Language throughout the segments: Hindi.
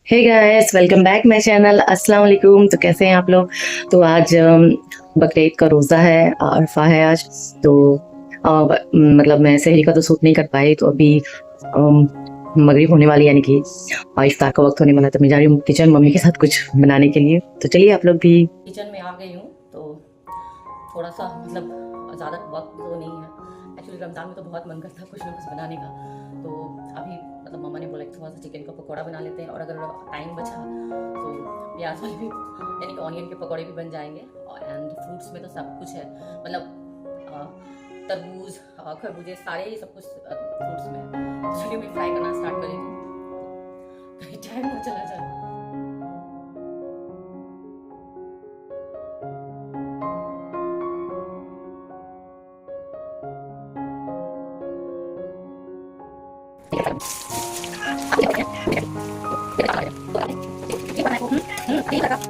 Hey guys, welcome back my channel. अस्सलाम वालेकुम। तो कैसे हैं आप लोग? तो आज बकरीद का रोज़ा है, अरफा है आज। तो मतलब मैं सहरी का तो सूट नहीं कर पाई, तो अभी मगरिब होने वाली, यानी कि इफ्तार का वक्त होने वाला, तो मैं जा रही हूँ किचन मम्मी के साथ कुछ बनाने के लिए। तो चलिए आप लोग भी। किचन में आ गई हूँ, तो थोड़ा सा मतलब ज़्यादा वक्त तो नहीं है। एक्चुअली रमज़ान में तो बहुत मन करता है कुछ ना कुछ बनाने का। तो अभी मतलब मम्मा ने बोला कि थोड़ा सा चिकन का पकौड़ा बना लेते हैं, और अगर टाइम बचा तो प्याज वाले भी यानी कि ऑनियन के पकौड़े भी बन जाएंगे। एंड फ्रूट्स में तो सब कुछ है, मतलब तरबूज, खरबूजे, सारे ही सब कुछ फ्रूट्स में है। चलिए मैं फ्राई करना स्टार्ट कर देती हूँ, कहीं टाइम ना चला जाए।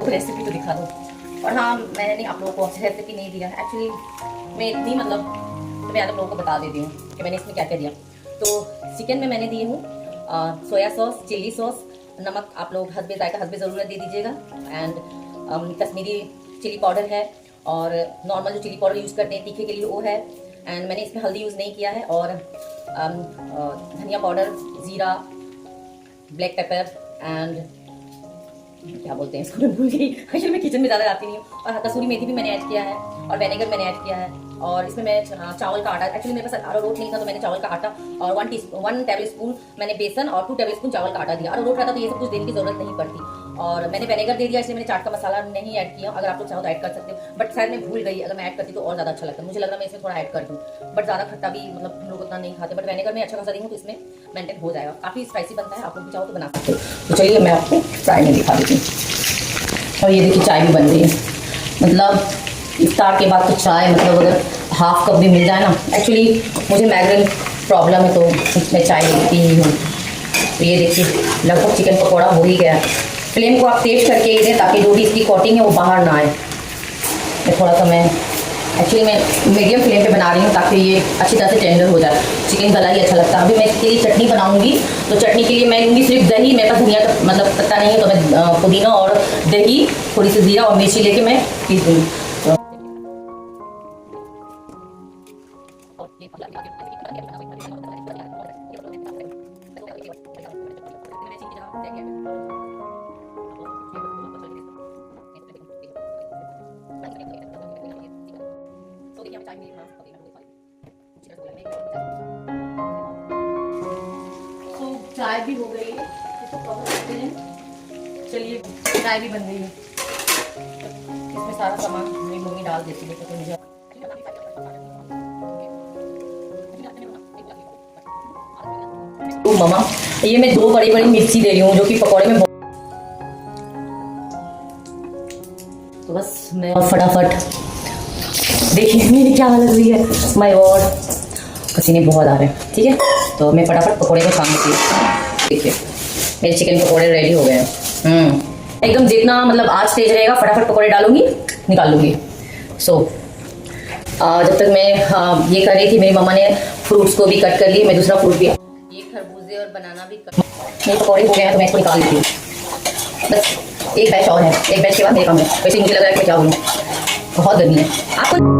रेसिपी तो दिखा दो। और हाँ, मैंने आप लोगों को रेसिपी नहीं दिया एक्चुअली। मैं इतनी मतलब तो मैं आप लोगों को बता देती हूँ कि मैंने इसमें क्या क्या दिया। तो चिकन में मैंने दिए हूँ सोया सॉस, चिली सॉस, नमक आप लोग हस्बे जायका हस्बे ज़रूरत दे दीजिएगा। एंड कश्मीरी चिली पाउडर है, और नॉर्मल जो चिली पाउडर यूज़ करते हैं तीखे के लिए वो है। एंड मैंने इसमें हल्दी यूज़ नहीं किया है। और धनिया पाउडर, ज़ीरा, ब्लैक पेपर, एंड क्या बोलते हैं इसको मैं भूल गई। एक्चुअली मैं किचन में ज़्यादा आती नहीं हूँ। और कसूरी मेथी भी मैंने ऐड किया है, और विनेगर मैंने ऐड किया है। और इसमें मैं चावल का आटा, एक्चुअली मेरे पास अरारोट नहीं था, तो मैंने चावल का आटा और 1 टेबल स्पून मैंने बेसन और 2 टेबल स्पून चावल का आटा दिया। अरारोट रहता तो ये सब कुछ देने की जरूरत नहीं पड़ती। और मैंने विनेगर दे दिया, इसलिए मैंने चाट का मसाला नहीं ऐड किया। अगर आप लोग चाहो तो ऐड कर सकते हो, बट शायद मैं भूल गई। अगर मैं ऐड करती तो और ज़्यादा अच्छा लगता। मुझे लग रहा मैं इसमें थोड़ा ऐड कर दूँ, बट ज़्यादा खट्टा भी मतलब हम लोग उतना नहीं खाते। बट विनेगर में अच्छा खासा दी हूँ, तो इसमें मेंटेन हो जाएगा। काफ़ी स्पाइसी बनता है, आप लोग भी चाहो तो बना सकते हो। तो चलिए मैं आपको फ्राई में दिखा देती हूँ। और ये देखिए चाय भी बन रही है। मतलब इफ्तार के बाद तो चाय, मतलब अगर हाफ कप भी मिल जाए ना। एक्चुअली मुझे माइग्रेन प्रॉब्लम है, तो इसमें चाय लेती ही हूँ। तो ये देखिए लगभग चिकन पकौड़ा हो ही गया है। फ्लेम को आप तेज करके ही दें, ताकि जो भी इसकी कोटिंग है वो बाहर ना आए। थोड़ा सा मैं एक्चुअली मैं मीडियम फ्लेम पे बना रही हूँ, ताकि ये अच्छी तरह से टेंडर हो जाए। चिकन गला ही अच्छा लगता है। अभी मैं इसके लिए चटनी बनाऊंगी, तो चटनी के लिए मैं लूँगी सिर्फ दही। मेरे पास धनिया का मतलब पत्ता नहीं है, तो मैं पुदीना और दही, थोड़ी सी जीरा और मिर्ची लेके मैं पीस दूँगी। चाय भी हो गई है, इसको कवर करते हैं। चलिए चाय भी बन गई है। इसमें सारा सामान मेरी मम्मी डाल देती है, तो मुझे मम्मा ये मैं 2 बड़ी बड़ी मिर्ची दे रही हूँ, जो कि पकौड़े में। तो बस मैं फटाफट देखिए मेरी क्या हालत हुई है। माय गॉड, पसीने बहुत आ रहे हैं। ठीक है, तो मैं फटाफट पकौड़े को छान देती हूँ। देखिए मेरे चिकन पकौड़े रेडी हो गए हैं। एकदम जितना मतलब आज तेज रहेगा, फटाफट पकौड़े डालूंगी, निकाल लूंगी। जब तक मैं ये कर रही थी, मेरी मम्मा ने फ्रूट्स को भी कट कर लिए। मैं दूसरा फ्रूट भी, ये खरबूजे और बनाना भी मेरे पकौड़े हो गए हैं, तो मैं इसको निकाल लेती हूँ। बस एक बैच और है, एक बैच के बाद मेरे काम है। वैसे मुझे लग रहा है कि क्या बोलूँ, बहुत गर्मी है आपको।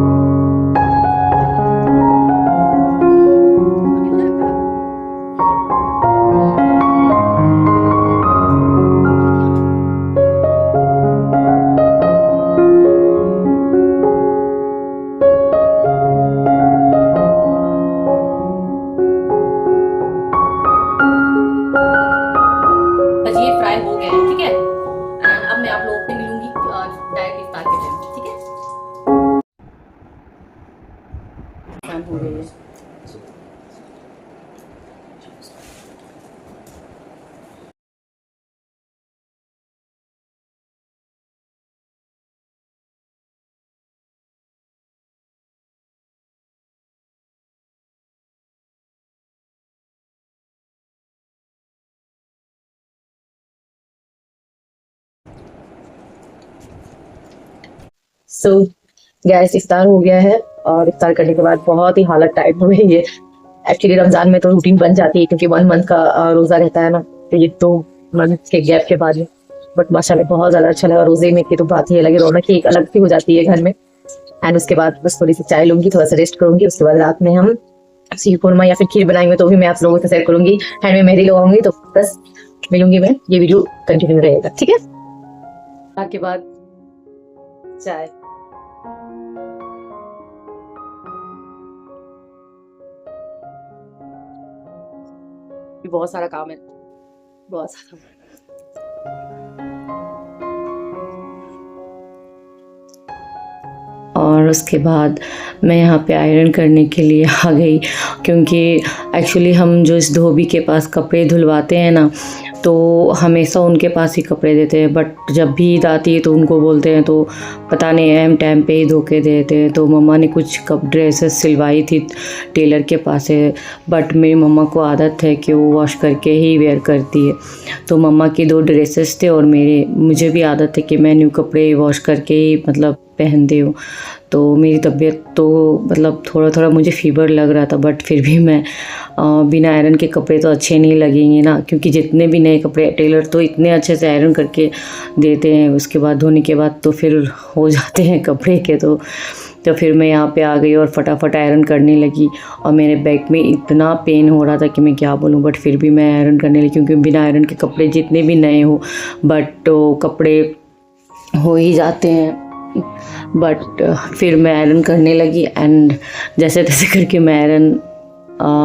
ये फ्राई हो गया है, ठीक है। एंड अब मैं आप लोगों से मिलूंगी डायरेक्ट इफ्तार के टाइम, ठीक है। शाम हो गई है। सो गैस इफ्तार हो गया है, और इफ्तार करने के बाद बहुत ही हालत टाइट हो गई है। एक्चुअली रमजान में तो रूटीन बन जाती है, क्योंकि 1 मंथ का रोजा रहता है ना। तो ये तो मंथ के गैप के बाद में, बट माशाल्लाह बहुत ज़्यादा अच्छा लगा। रोज़े में की तो बात ही अलग है, रौनक ही एक अलग सी हो जाती है घर में। एंड उसके बाद बस थोड़ी सी चाय लूँगी, थोड़ा सा रेस्ट करूँगी, उसके बाद रात में हम शीर खुरमा या फिर खीर बनाएंगे तो भी मैं आप लोगों से शेयर करूँगी। हैंड में मेहंदी लगाऊंगी, तो बस मिलूंगी मैं, ये वीडियो कंटिन्यू रहेगा, ठीक है। के बाद चाय, बहुत सारा काम है, बहुत सारा। और उसके बाद मैं यहाँ पे आयरन करने के लिए आ गई, क्योंकि एक्चुअली हम जो इस धोबी के पास कपड़े धुलवाते हैं ना, तो हमेशा उनके पास ही कपड़े देते हैं। बट जब भी ईद आती है तो उनको बोलते हैं तो पता नहीं अहम टाइम पे ही धोके देते हैं। तो मम्मा ने कुछ ड्रेसेस सिलवाई थी टेलर के पास से, बट मेरी मम्मा को आदत है कि वो वॉश करके ही वेयर करती है। तो मम्मा की 2 ड्रेसेस थे और मुझे भी आदत है कि मैं न्यू कपड़े वॉश करके ही मतलब पहनती हूँ। तो मेरी तबीयत तो मतलब थोड़ा थोड़ा मुझे फ़ीवर लग रहा था, बट फिर भी मैं बिना आयरन के कपड़े तो अच्छे नहीं लगेंगे ना, क्योंकि जितने भी नए कपड़े टेलर तो इतने अच्छे से आयरन करके देते हैं, उसके बाद धोने के बाद तो फिर हो जाते हैं कपड़े के। तो फिर मैं यहाँ पे आ गई और फटाफट आयरन करने लगी, और मेरे बैक में इतना पेन हो रहा था कि मैं क्या बोलूँ, बट फिर भी मैं आयरन करने लगी, क्योंकि बिना आयरन के कपड़े जितने भी नए हो बट तो कपड़े हो ही जाते हैं। बट फिर मैं आयरन करने लगी, एंड जैसे तैसे करके मैं आयरन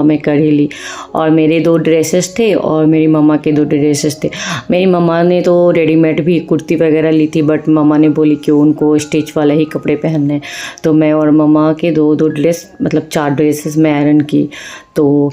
मैं कर ही ली। और मेरे 2 ड्रेसेस थे और मेरी मम्मा के 2 ड्रेसेस थे। मेरी मम्मा ने तो रेडीमेड भी कुर्ती वगैरह ली थी, बट मम्मा ने बोली कि उनको स्टिच वाला ही कपड़े पहनने, तो मैं और मम्मा के 2 ड्रेस मतलब 4 ड्रेसेस मैं आयरन की। तो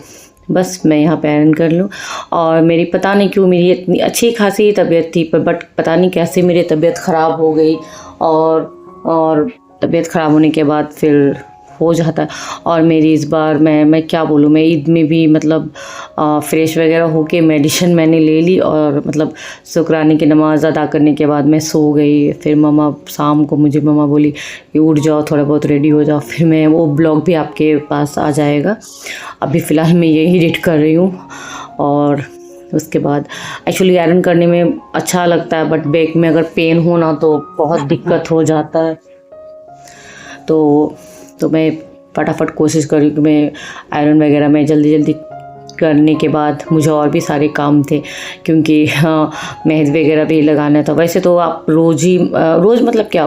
बस मैं यहाँ पे आयरन कर लूँ। और मेरी पता नहीं क्यों मेरी इतनी अच्छी खासी तबीयत थी, बट पता नहीं कैसे मेरी तबीयत ख़राब हो गई, और तबीयत ख़राब होने के बाद फिर हो जाता है। और मेरी इस बार मैं क्या बोलूँ, मैं ईद में भी मतलब फ्रेश वगैरह होके मेडिसिन मैंने ले ली, और मतलब शुक्राने की नमाज़ अदा करने के बाद मैं सो गई। फिर मम्मा शाम को मुझे मम्मा बोली कि उठ जाओ, थोड़ा बहुत रेडी हो जाओ। फिर मैं वो ब्लॉग भी आपके पास आ जाएगा। अभी फ़िलहाल मैं यही एडिट कर रही हूँ। और उसके बाद एक्चुअली आयरन करने में अच्छा लगता है, बट बैक में अगर पेन हो ना तो बहुत दिक्कत हो जाता है। तो मैं फटाफट कोशिश कर रही हूँ कि मैं आयरन वगैरह में जल्दी करने के बाद मुझे और भी सारे काम थे, क्योंकि मेहंदी वगैरह भी लगाना था। वैसे तो आप रोज़ मतलब क्या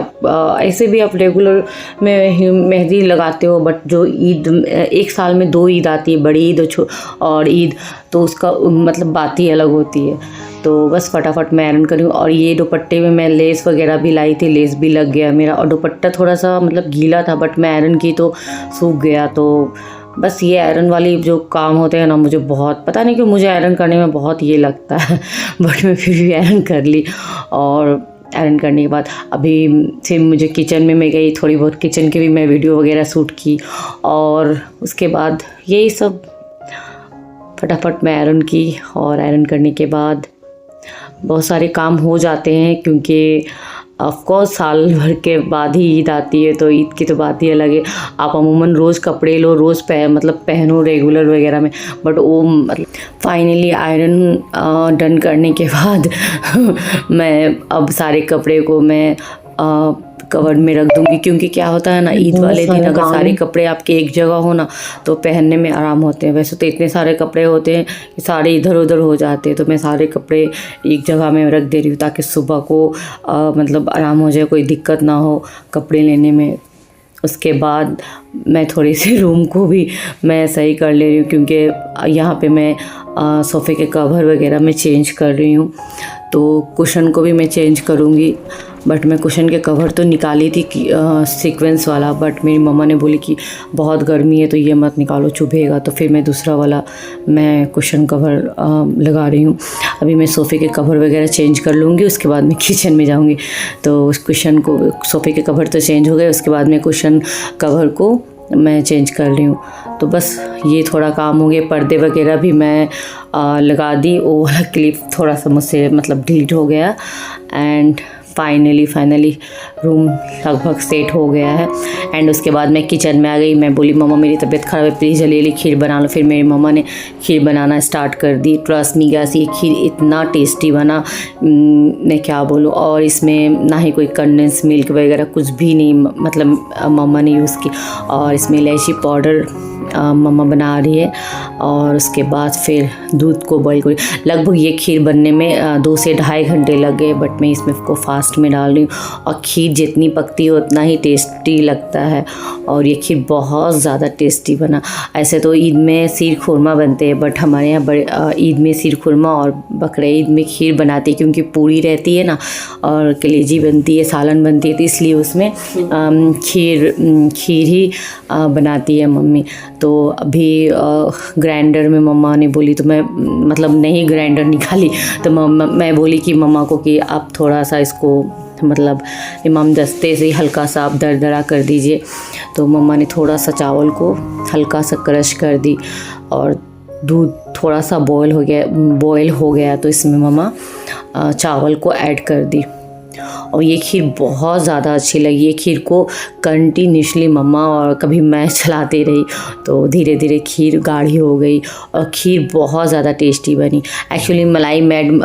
ऐसे भी आप रेगुलर में मेहंदी लगाते हो, बट जो ईद एक साल में 2 ईद आती है, बड़ी ईद और ईद, तो उसका मतलब बात ही अलग होती है। तो बस फटाफट मैं आयरन करूँ। और ये दुपट्टे में मैं लेस वगैरह भी लाई थी, लेस भी लग गया मेरा, और दुपट्टा थोड़ा सा मतलब गीला था, बट मैं आयरन की तो सूख गया। तो बस ये आयरन वाली जो काम होते हैं ना, मुझे बहुत पता नहीं क्यों मुझे आयरन करने में बहुत ये लगता है बट मैं फिर भी आयरन कर ली। और आयरन करने के बाद अभी फिर मुझे किचन में मैं गई, थोड़ी बहुत किचन की भी मैं वीडियो वगैरह शूट की, और उसके बाद यही सब फटाफट मैं आयरन की। और आयरन करने के बाद बहुत सारे काम हो जाते हैं, क्योंकि ऑफकोर्स साल भर के बाद ही ईद आती है, तो ईद की तो बात ही अलग है। आप अमूमन रोज़ कपड़े लो, रोज़ मतलब पहनो रेगुलर वगैरह में, बट वो मतलब फाइनली आयरन डन करने के बाद मैं अब सारे कपड़े को मैं कवर में रख दूंगी, क्योंकि क्या होता है ना, ईद वाले दिन अगर सारे कपड़े आपके एक जगह हो ना तो पहनने में आराम होते हैं। वैसे तो इतने सारे कपड़े होते हैं कि सारे इधर उधर हो जाते हैं, तो मैं सारे कपड़े एक जगह में रख दे रही हूँ ताकि सुबह को मतलब आराम हो जाए, कोई दिक्कत ना हो कपड़े लेने में। उसके बाद मैं थोड़ी सी रूम को भी मैं सही कर ले रही हूँ, क्योंकि यहाँ पे मैं सोफ़े के कवर वगैरह मैं चेंज कर रही हूँ, तो कुशन को भी मैं चेंज करूँगी। बट मैं कुशन के कवर तो निकाली थी सीक्वेंस वाला, बट मेरी मम्मा ने बोली कि बहुत गर्मी है तो ये मत निकालो, चुभेगा। तो फिर मैं दूसरा वाला मैं कुशन कवर लगा रही हूँ। अभी मैं सोफ़े के कवर वगैरह चेंज कर लूँगी, उसके बाद मैं किचन में जाऊँगी। तो उस कुशन को, सोफ़े के कवर तो चेंज हो गए, उसके बाद मैं कुशन कवर को मैं चेंज कर रही हूँ। तो बस ये थोड़ा काम हो गया। पर्दे वगैरह भी मैं लगा दी, वो वाला क्लिप थोड़ा सा मुझसे मतलब डिलीट हो गया। एंड फाइनली रूम लगभग सेट हो गया है। एंड उसके बाद मैं किचन में आ गई। मैं बोली मम्मा मेरी तबीयत ख़राब है, प्लीज़ जल्दी खीर बना लो। फिर मेरी मम्मा ने खीर बनाना स्टार्ट कर दी। ट्रस्ट मी गाइस, ये खीर इतना टेस्टी बना, मैं क्या बोलूँ। और इसमें ना ही कोई कंडेंस मिल्क वगैरह कुछ भी नहीं, मतलब मम्मा ने यूज़ की। और इसमें इलायची पाउडर मम्मा बना रही है। और उसके बाद फिर दूध को बॉईल कर, लगभग ये खीर बनने में 2 से ढाई घंटे लग गए, बट मैं इसमें को फास्ट में डाल रही हूँ। और खीर जितनी पकती है उतना ही टेस्टी लगता है। और ये खीर बहुत ज़्यादा टेस्टी बना। ऐसे तो ईद में सीर खुरमा बनते हैं, बट हमारे यहाँ बड़े ईद में सीर खुरमा और बकरा ईद में खीर बनाती है, क्योंकि पूरी रहती है ना, और कलेजी बनती है, सालन बनती है, तो इसलिए उसमें खीर ही बनाती है मम्मी। तो अभी ग्राइंडर में मम्मा ने बोली, तो मैं मतलब नहीं ग्राइंडर निकाली, तो मैं बोली कि मम्मा को कि आप थोड़ा सा इसको मतलब इमाम दस्ते से हल्का सा आप दरदरा कर दीजिए। तो मम्मा ने थोड़ा सा चावल को हल्का सा क्रश कर दी, और दूध थोड़ा सा बॉयल हो गया तो इसमें मम्मा चावल को ऐड कर दी। और ये खीर बहुत ज़्यादा अच्छी लगी। ये खीर को कंटिन्यूसली मम्मा और कभी मैं चलाते रही, तो धीरे धीरे खीर गाढ़ी हो गई और खीर बहुत ज़्यादा टेस्टी बनी। एक्चुअली मलाई मैड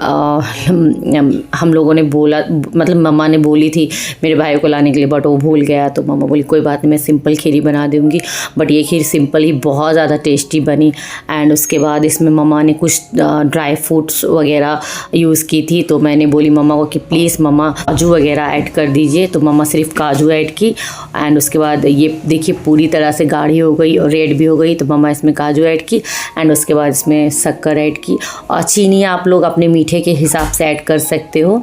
हम लोगों ने बोला, मतलब मम्मा ने बोली थी मेरे भाई को लाने के लिए, बट वो भूल गया। तो मम्मा बोली कोई बात नहीं, मैं सिंपल खीर ही बना दूँगी। बट ये खीर सिंपल ही बहुत ज़्यादा टेस्टी बनी। एंड उसके बाद इसमें मम्मा ने कुछ ड्राई फ्रूट्स वगैरह यूज़ की थी, तो मैंने बोली मम्मा को कि प्लीज़ मम्मा काजू वगैरह ऐड कर दीजिए। तो मम्मा सिर्फ काजू ऐड की। एंड उसके बाद ये देखिए पूरी तरह से गाढ़ी हो गई और रेड भी हो गई, तो मम्मा इसमें काजू ऐड की। एंड उसके बाद इसमें शक्कर ऐड की, और चीनी आप लोग अपने मीठे के हिसाब से ऐड कर सकते हो।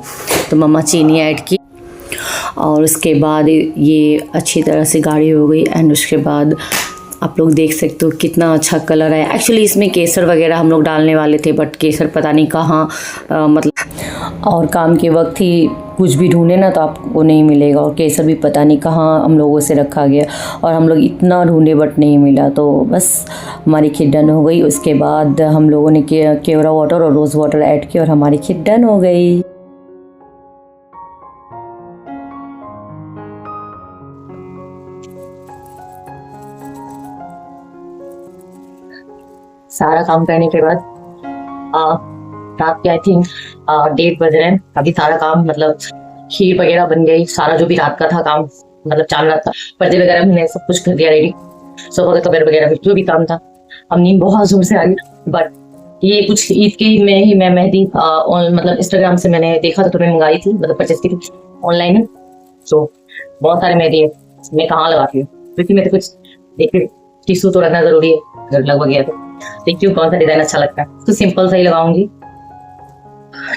तो मम्मा चीनी ऐड की, और उसके बाद ये अच्छी तरह से गाढ़ी हो गई। एंड उसके बाद आप लोग देख सकते हो कितना अच्छा कलर है। एक्चुअली इसमें केसर वगैरह हम लोग डालने वाले थे, बट केसर पता नहीं कहाँ मतलब और काम के वक्त ही कुछ भी ढूंढे ना तो आपको नहीं मिलेगा। और केसर भी पता नहीं कहाँ हम लोगों से रखा गया, और हम लोग इतना ढूंढे बट नहीं मिला। तो बस हमारी खीर डन हो गई। उसके बाद हम लोगों ने केवड़ा वाटर और रोज़ वाटर ऐड किया, और हमारी खीर डन हो गई। सारा काम करने के बाद रात के आई थिंक 1:30 बज रहे हैं। अभी सारा काम मतलब खीर वगैरह बन गई, सारा जो भी रात का था काम, मतलब चांद रात था, पर्दे वगैरह हमने सब कुछ कर दिया रेडी, सोफा का कवर वगैरह जो भी काम था। हम नींद बहुत जोर से आ गई। बट ये कुछ ईद के में ही मैं मेहंदी मतलब इंस्टाग्राम से मैंने देखा था, तो मैं मंगाई थी, मतलब परचेस की थी ऑनलाइन। तो बहुत सारे मेहंदी है, मैं कहाँ लगाती हूँ, क्योंकि मैं तो कुछ देख टिश्यू तो रखना जरूरी है, घर लगभग गया तो देखती हूँ कौन सा डिजाइन अच्छा लगता है। तो सिंपल सा ही लगाऊंगी,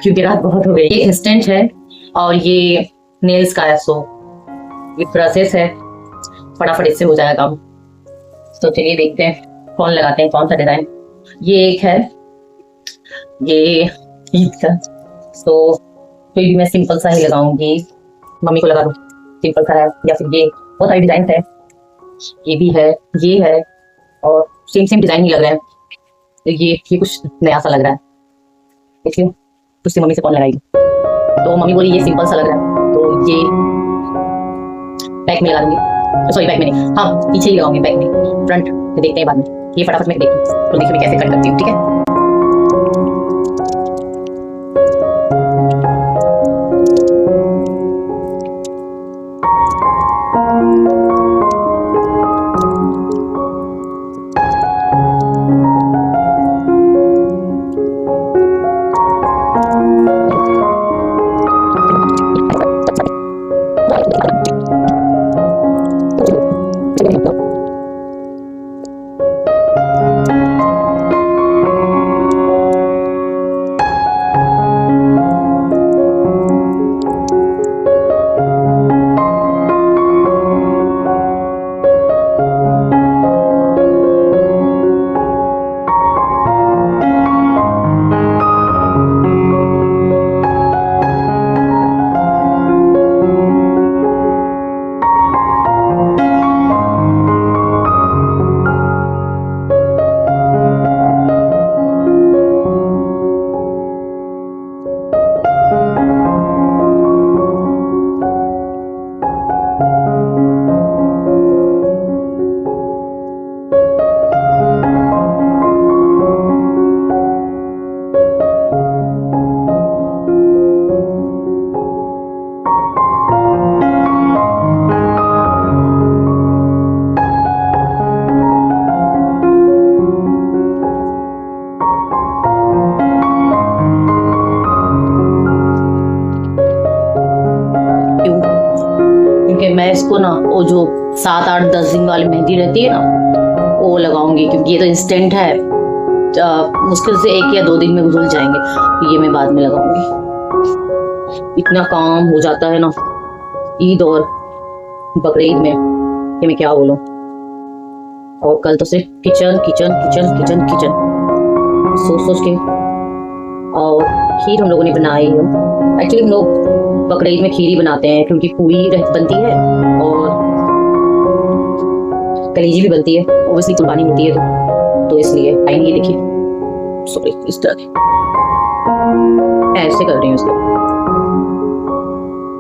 क्योंकि रात बहुत हो गई। ये इंस्टेंट है और ये नेल्स का है, सो ये प्रोसेस है, फटाफट इससे हो जाएगा काम। तो चलिए देखते हैं कौन लगाते हैं, कौन सा डिजाइन। ये एक है, ये ईद का, तो कोई भी मैं सिंपल सा ही लगाऊंगी। मम्मी को लगा दूं, सिंपल सा है, या फिर ये बहुत सारे डिजाइन है, ये भी है, ये है, और सेम डिजाइन ही लग रहा है। तो ये कुछ नया सा लग रहा है, देखिए उससे मम्मी से कौन लगाएगी। तो मम्मी बोली ये सिंपल सा लग रहा है, तो ये बैक में लगा दूंगी। सॉरी बैक में नहीं, हाँ पीछे ही लगाऊंगी, बैक में, फ्रंट में देखते हैं बाद में। ये फटाफट मैं देखती हूँ, तो देखिए मैं कैसे कट करती हूँ, ठीक है। मैं इसको ना वो जो 7, 8, 10 दिन वाली मेहंदी रहती है ना वो लगाऊंगी, क्योंकि ये तो इंस्टेंट है, मुश्किल से 1 या 2 दिन में धुल जाएंगे, ये मैं बाद में लगाऊंगी। इतना काम हो जाता है ना ईद और बकरीद में कि मैं क्या बोलूं। और कल तो सिर्फ kitchen kitchen kitchen kitchen kitchen सोच सोच के। और खीर हम लोगों ने बनाई है। एक्चुअली हम लोग बकरीद में खीर ही बनाते हैं, क्योंकि पूरी बनती है और कलीजी भी बनती है, ओब्वियसली कुर्बानी होती है तो इसलिए टाइम। ये देखिए सॉरी, इस तरह ऐसे कर रही हूँ इसको,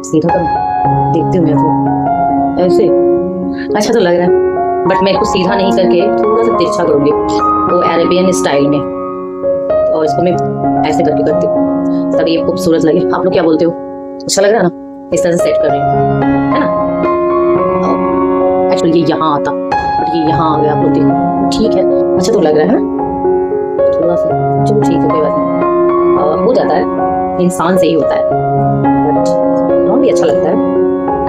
सीधा कर देखती हूँ मैं तो ऐसे अच्छा तो लग रहा है, बट मैं इसको सीधा नहीं करके थोड़ा सा तिरछा करूंगी वो अरेबियन स्टाइल में, और इसको मैं ऐसे करके करती हूँ ताकि ये खूबसूरत लगे। आप लोग क्या बोलते हो? अच्छा लग रहा है ना? इस तरह से सेट कर रही हूँ, है ना? एक्चुअली ये यहाँ आता बट ये यहाँ आ गया, आप लोग देखो, ठीक है अच्छा तो लग रहा है ना थोड़ा सा। चलो ठीक है, कोई बात नहीं, हो जाता है, इंसान से ही होता है, बट भी अच्छा लगता है।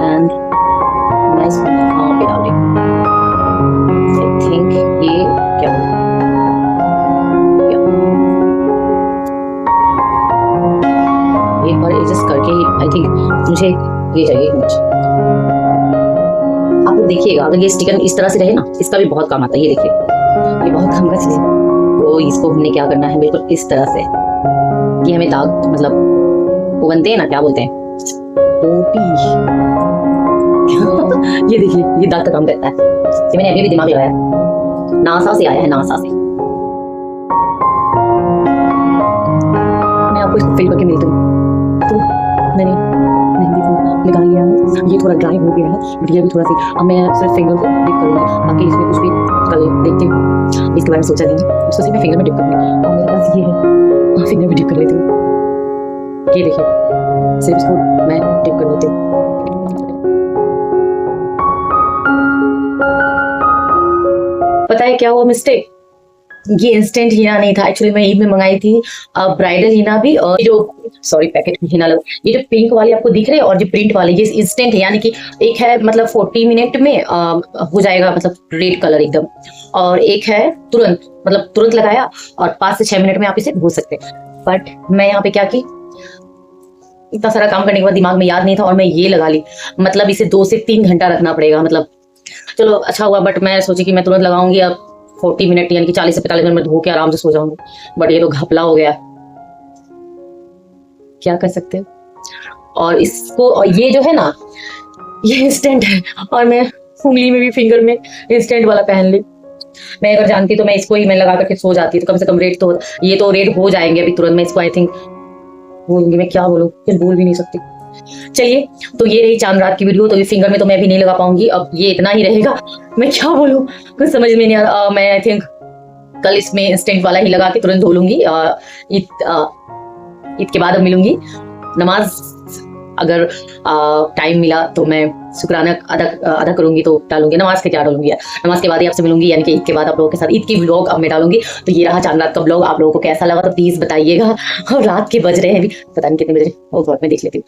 एंड मैं इसको यहाँ पे डाल रही हूँ, आई थिंक ये क्या एक बार एडजस्ट करके आई थिंक मुझे ये चाहिए इमेज। आप लोग देखिएगा, अगर ये स्टिकर इस तरह से रहे ना, इसका भी बहुत काम आता है। ये देखिए, ये बहुत काम का चीज है। तो इसको हमने क्या करना है, बिल्कुल इस तरह से कि हमें दाग, मतलब वो बनते हैं ना, क्या बोलते हैं, टोपी। ये देखिए, ये दाग का काम करता है। ये मैंने अभी भी दिमाग लगाया, नासा से आया है, नासा से। मैं आपको इसको फिल करके मिलती हूँ। तो मैंने मेहंदी को लगा लिया है, ये थोड़ा ड्राई हो गया है, बट ये भी थोड़ा सी। अब मैं सिर्फ फिंगर को डिप करूँगी, बाकी इसमें कुछ भी कल देखते हूँ, इसके बारे में सोचा नहीं है। सोची मैं फिंगर में डिप करूँगी, और मेरे पास ये है, फिंगर में डिप कर लेती हूँ। ये देखिए, सिर्फ इसको मैं डिप कर लेती हूँ। पता है क्या हुआ मिस्टेक? ये इंस्टेंट हीना नहीं था, एक्चुअली मैं ईद में मंगाई थी ब्राइडल हीना भी, और जो सॉरी पैकेट में हीना लगा, ये जो पिंक वाली आपको दिख रहे हैं और जो प्रिंट वाली, ये इंस्टेंट है, यानी कि एक है मतलब 40 मिनट में हो जाएगा, मतलब रेड कलर एकदम, और एक है तुरंत, मतलब तुरंत लगाया और 5 से 6 मिनट में आप इसे धो सकते हैं। बट मैं यहाँ पे क्या की, इतना सारा काम करने के बाद दिमाग में याद नहीं था और मैं ये लगा ली, मतलब इसे 2 से 3 घंटा रखना पड़ेगा। मतलब चलो अच्छा हुआ, बट मैं सोची कि मैं तुरंत लगाऊंगी, अब 40 मिनट यानी कि 40 से 45 मिनट में धो के आराम से सो जाऊंगी, बट ये तो घपला हो गया, क्या कर सकते हैं। और इसको, और ये जो है ना, ये इंस्टेंट है, और मैं उंगली में भी फिंगर में इंस्टेंट वाला पहन ली। मैं अगर जानती तो मैं इसको ही मैं लगा करके सो जाती, तो कम से कम रेड तो, ये तो रेड हो जाएंगे अभी तुरंत। मैं इसको आई थिंक बोलूंगी, मैं क्या बोलूँ, फिर बोल भी नहीं सकती। चलिए, तो ये रही चांद रात की वीडियो। तो ये फिंगर में तो मैं भी नहीं लगा पाऊंगी, अब ये इतना ही रहेगा, मैं क्या बोलूं, कुछ समझ में नहीं आ रहा। मैं आई थिंक कल इसमें इंस्टेंट वाला ही लगा के तुरंत धो लूंगी। ईद के बाद अब मिलूंगी। नमाज अगर टाइम मिला तो मैं शुक्राना अदा करूंगी, तो डालूंगी। नमाज के क्या डालूंगी यार, नमाज के बाद ही आपसे मिलूंगी, यानी कि ईद के बाद आप लोगों के साथ ईद की व्लॉग अब मैं डालूंगी। तो ये रहा चांद रात का व्लॉग, आप लोगों को कैसा लगा तो प्लीज बताइएगा। और रात के बज रहे हैं अभी, पता नहीं कितने बज रहे, ओ गॉड मैं देख लेती हूँ,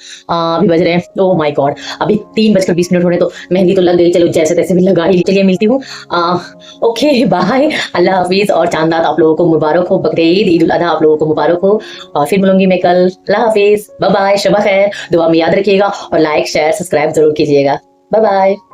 अभी बज रहे हैं, ओ माय गॉड अभी 3:20 होने, तो मेहंदी तो लग गई, चलो जैसे तैसे भी लगा ही। चलिए मिलती हूँ, ओके बाय, अल्लाह हाफिज। और चांद रात आप लोगों को मुबारक हो, बकरीद ईद उल अधा आप लोगों को मुबारक हो। और फिर मिलूंगी मैं कल, अल्लाह हाफिज, बाय बाय, शबा खैर, दुआ में याद रखिएगा, और लाइक शेयर सब्सक्राइब जरूर कीजिएगा। Bye bye.